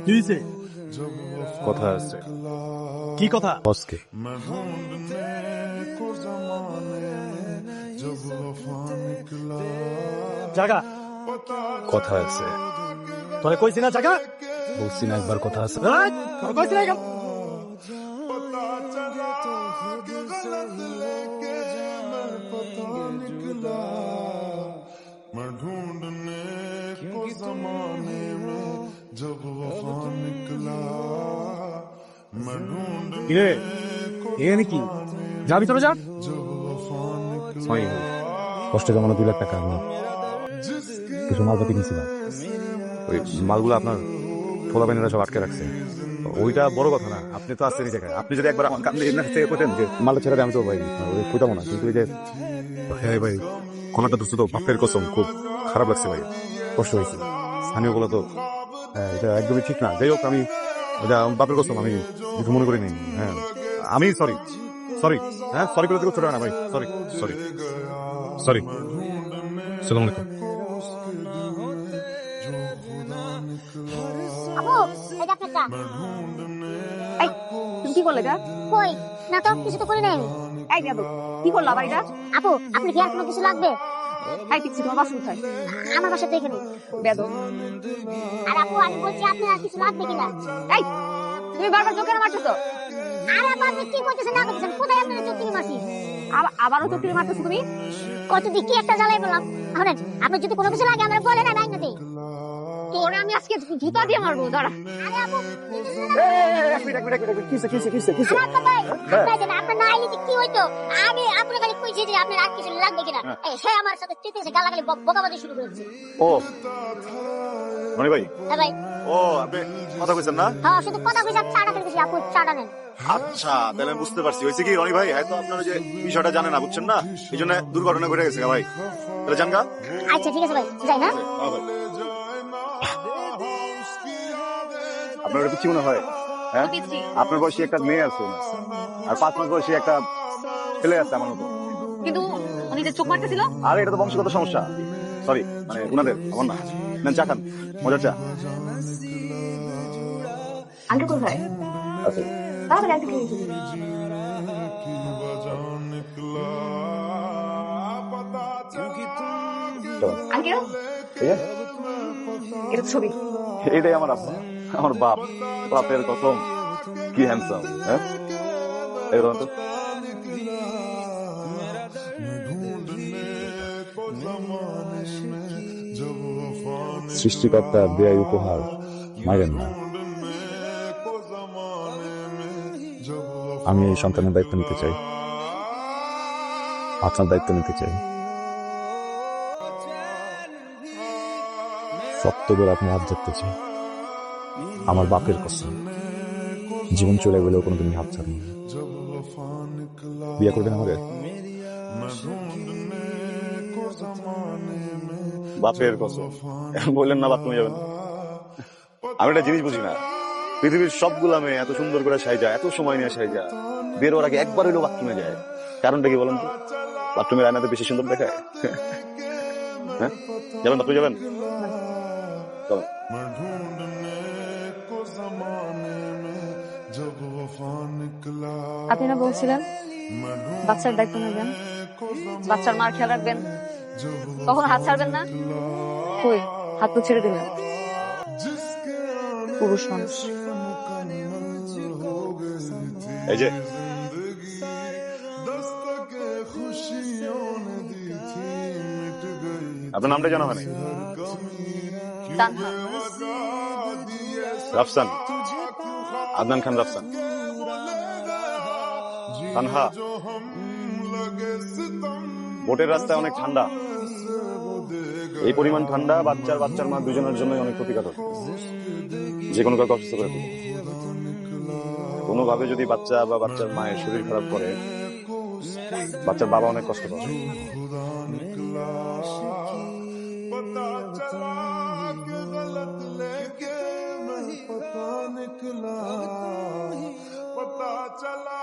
কি হয়েছে? কথা আছে। কি কথা? বসকে জাগা, কথা আছে। তোরে কইছি না জাগা? বলছি না একবার কথা আছে। এই, তোরে কইছি না কেন? मैं ढूंढने को जमाने में जब वफा निकला मैं ढूंढने কিরে, এ নাকি? যা ভিতরে যা। जब वफा निकला হয় কষ্টে জমানো 2 লাখ টাকা আমি কিছু মালপাতি কিনছিলাম। ওই মালগুলো আপনার ফোলা বাইনেরা সব আটকে রাখছে। ওইটা বড় কথা না, আপনি তো আসছেন এই জায়গায়। আপনি যদি একবার আমার কান্দে এনে থেকে কোতেন যে মালটা ছেড়ে দেয়, আমি তো ভাই ওই কইতাম না। কিন্তু ওই যে হ্যাঁ ভাই, কোনটা দুঃস্থ তো বাপের কসম, খুব খারাপ লাগছে ভাই, কষ্ট হয়েছে। স্থানীয় গুলো তো হ্যাঁ, এটা একদমই ঠিক না। যাই হোক, আমি এটা বাপের কসম, আমি কিছু মনে করি নি। হ্যাঁ, আমি সরি সরি হ্যাঁ, সরি করে দিকে ছোট না ভাই, সরি সরি সরি। সালাম আলাইকুম। আপু, এই দেখ একটা। এই, তুমি কি করলে এটা? কই না তো, কিছু তো করি নাই আমি। এই যাবো, কি করলো আবার এটা? আপু, আপনি কি আর কোনো কিছু লাগবে? এই পিচ্ছি, তোমার বাসন কোথায়? আমার বাসা তো এখানে। বেদম। আর আপু, আমি বলছি আপনার আর কিছু লাগবে কিনা? এই, তুমি বারবার চোখে মারতেছো। আর আপু, আপনি কি করতেছেন না করতেছেন? কোথায় আপনার চোখ থেকে মারছি? আবারও চোখ থেকে মারতেছো তুমি? কতদিন কি একটা জ্বালাই বললাম। শোনেন, আপনার যদি কোনো কিছু লাগে আমরা বলেন, আমি আইনা দেই। তোরে আমি আজকে জুতা দিয়ে মারবো, দাঁড়া। আরে আপু, এক মিনিট, কিসে আমার কথাই, আপনার জানেন, আপনার না আইলে যে কি হইতো? আমি আপনার খালি কইছি যে আপনার আর কিছু লাগবে কিনা। এই, সে আমার সাথে চেতে এসে গালাগালি বকাবকি শুরু করেছে। ও মনি ভাই, হ্যাঁ ভাই, ও আপনি কথা কইছেন না? হ্যাঁ শুধু কথা কইছি, আর চাটা খেতে গেছি। আপু, চাটা নেন। আচ্ছা, তাহলে আমি বুঝতে পারছি। হয়েছে কি রনি ভাই, হয়তো আপনারা যে বিষয়টা জানেন না, বুঝছেন না, এই জন্য দুর্ঘটনা ঘটে গেছে ভাই। তাহলে জানগা। আচ্ছা ঠিক আছে ভাই, যাই হ্যাঁ। আপনার ওটা কি মনে হয়? হ্যাঁ, পিচ্ছি। আপনার বয়সী একটা মেয়ে আছে আর 5 মাস বয়সী একটা ছেলে আছে আমার মতো। কিন্তু উনি যে চোখ মারতেছিল। আর এটা তো বংশগত সমস্যা। সরি, মানে উনাদের, আমার না। নেন চা খান, মজার চা আঙ্কেল কোথায়? আছে। তাড়াতাড়ি আঙ্কেল কে নিয়ে চলো। আঙ্কেল, ঠিক আছে, এটা তো ছবি। এটাই আমার আব্বা, আমার বাপ। বাপের কসম, কি হ্যান্ডসাম। হ্যাঁ, এরকম তো। সৃষ্টিকর্তা দেয় উপহার, মাইরেন না। আমি এই সন্তানের দায়িত্ব নিতে চাই, আপনার দায়িত্ব নিতে চাই। শক্ত করে আপনি হাত ধরতে চাই। আমার বাপের কসম, জীবন চলে গেলেও কোনোদিন হাত ছাড়বেন না। বিয়ে করবেন আমাদের? বাপের কসম, বললেন না বাপ তুমি যাবেন। আমি একটা জিনিস বুঝি না, পৃথিবীর সবগুলা মেয়ে এত সুন্দর করে সাইজা, এত সময় নিয়ে সাইজা, বেরোর আগে একবার হইলেও বাথরুমে যায়। কারণটা কি বলেন তো? বাথরুমের আয়নাতে বেশি সুন্দর দেখায়। হ্যাঁ, যাবেন বাথরুমে যাবেন? চলেন। আপনি না বলছিলেন বাচ্চার দায়িত্ব নেবেন, বাচ্চার মার খেয়াল রাখবেন, কখন হাত ছাড়বেন না। কই, হাত তো ছেড়ে দিলেন। পুরুষ মানুষ। এই যে আপনার নামটা জানা হয় নাই? তানহা। রাফসান, আদনান খান রাফসান। তানহা, বোটের রাস্তায় অনেক ঠান্ডা। এই পরিমাণ ঠান্ডা বাচ্চার মা দুজনের জন্য অনেক ক্ষতিকারক। যে কোনো কাউকে অসুস্থ করে দেবে। কোনোভাবে যদি বাচ্চা বা বাচ্চার মায়ের শরীর খারাপ করে, বাচ্চার বাবা অনেক কষ্ট পাবে। पता चला